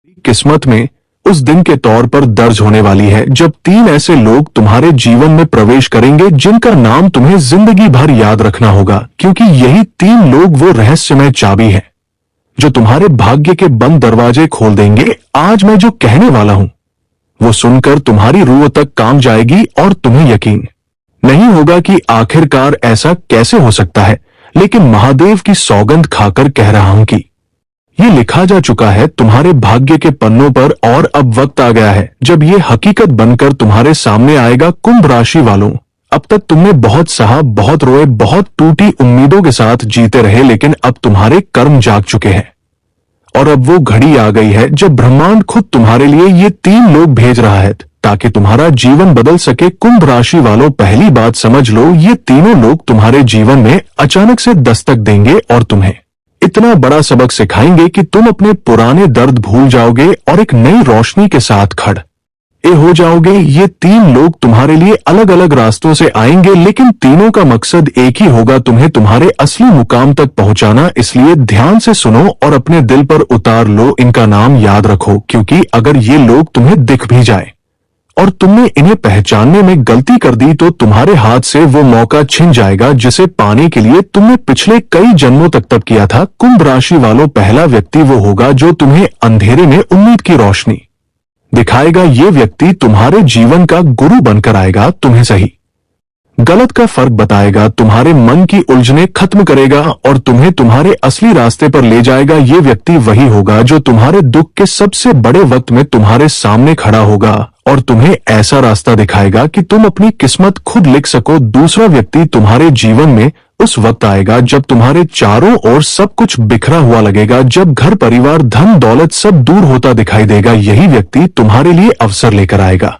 किस्मत में उस दिन के तौर पर दर्ज होने वाली है जब 3 ऐसे लोग तुम्हारे जीवन में प्रवेश करेंगे जिनका नाम तुम्हें जिंदगी भर याद रखना होगा, क्योंकि यही 3 लोग वो रहस्यमय चाबी है जो तुम्हारे भाग्य के बंद दरवाजे खोल देंगे। आज मैं जो कहने वाला हूं वो सुनकर तुम्हारी रूह तक काम जाएगी और तुम्हें यकीन नहीं होगा कि आखिरकार ऐसा कैसे हो सकता है, लेकिन महादेव की सौगंध खाकर कह रहा हूं कि ये लिखा जा चुका है तुम्हारे भाग्य के पन्नों पर और अब वक्त आ गया है जब ये हकीकत बनकर तुम्हारे सामने आएगा। कुंभ राशि वालों, अब तक तुमने बहुत सहा, बहुत रोए, बहुत टूटी उम्मीदों के साथ जीते रहे, लेकिन अब तुम्हारे कर्म जाग चुके हैं और अब वो घड़ी आ गई है जब ब्रह्मांड खुद तुम्हारे लिए ये 3 लोग भेज रहा है ताकि तुम्हारा जीवन बदल सके। कुंभ राशि वालों, पहली बात समझ लो, ये तीनों लोग तुम्हारे जीवन में अचानक से दस्तक देंगे और तुम्हें इतना बड़ा सबक सिखाएंगे कि तुम अपने पुराने दर्द भूल जाओगे और एक नई रोशनी के साथ खड़े हो जाओगे। ये 3 लोग तुम्हारे लिए अलग अलग रास्तों से आएंगे, लेकिन तीनों का मकसद एक ही होगा, तुम्हें तुम्हारे असली मुकाम तक पहुंचाना। इसलिए ध्यान से सुनो और अपने दिल पर उतार लो, इनका नाम याद रखो, क्योंकि अगर ये लोग तुम्हें दिख भी जाए और तुमने इन्हें पहचानने में गलती कर दी तो तुम्हारे हाथ से वो मौका छिन जाएगा जिसे पाने के लिए तुमने पिछले कई जन्मों तक तप किया था। कुंभ राशि वालों, पहला व्यक्ति वो होगा जो तुम्हें अंधेरे में उम्मीद की रोशनी दिखाएगा। ये व्यक्ति तुम्हारे जीवन का गुरु बनकर आएगा, तुम्हें सही गलत का फर्क बताएगा, तुम्हारे मन की उलझने खत्म करेगा और तुम्हें तुम्हारे असली रास्ते पर ले जाएगा। ये व्यक्ति वही होगा जो तुम्हारे दुख के सबसे बड़े वक्त में तुम्हारे सामने खड़ा होगा और तुम्हें ऐसा रास्ता दिखाएगा कि तुम अपनी किस्मत खुद लिख सको। दूसरा व्यक्ति तुम्हारे जीवन में उस वक्त आएगा जब तुम्हारे चारों ओर सब कुछ बिखरा हुआ लगेगा, जब घर, परिवार, धन, दौलत सब दूर होता दिखाई देगा। यही व्यक्ति तुम्हारे लिए अवसर लेकर आएगा,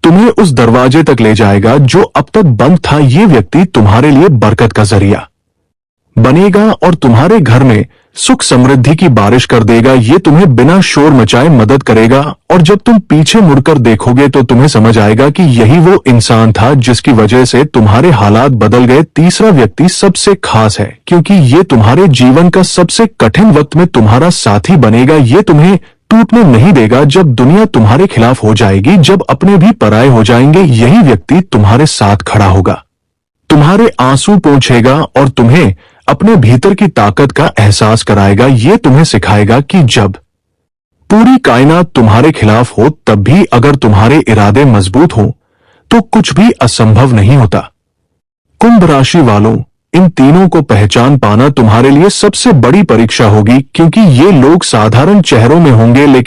तुम्हें उस दरवाजे तक ले जाएगा जो अब तक बंद था। ये व्यक्ति तुम्हारे लिए बरकत का जरिया बनेगा और तुम्हारे घर में सुख समृद्धि की बारिश कर देगा। ये तुम्हें बिना शोर मचाए मदद करेगा और जब तुम पीछे मुड़कर देखोगे तो तुम्हें समझ आएगा कि यही वो इंसान था जिसकी वजह से तुम्हारे हालात बदल गए। तीसरा व्यक्ति सबसे खास है क्योंकि ये तुम्हारे जीवन का सबसे कठिन वक्त में तुम्हारा साथी बनेगा। ये तुम्हें टूटने नहीं देगा जब दुनिया तुम्हारे खिलाफ हो जाएगी, जब अपने भी पराये हो जाएंगे। यही व्यक्ति तुम्हारे साथ खड़ा होगा, तुम्हारे आंसू पोंछेगा और तुम्हें अपने भीतर की ताकत का एहसास कराएगा। ये तुम्हें सिखाएगा कि जब पूरी कायनात तुम्हारे खिलाफ हो तब भी अगर तुम्हारे इरादे मजबूत हो तो कुछ भी असंभव नहीं होता। कुंभ राशि वालों, इन तीनों को पहचान पाना तुम्हारे लिए सबसे बड़ी परीक्षा होगी, क्योंकि ये लोग साधारण चेहरों में होंगे लेकिन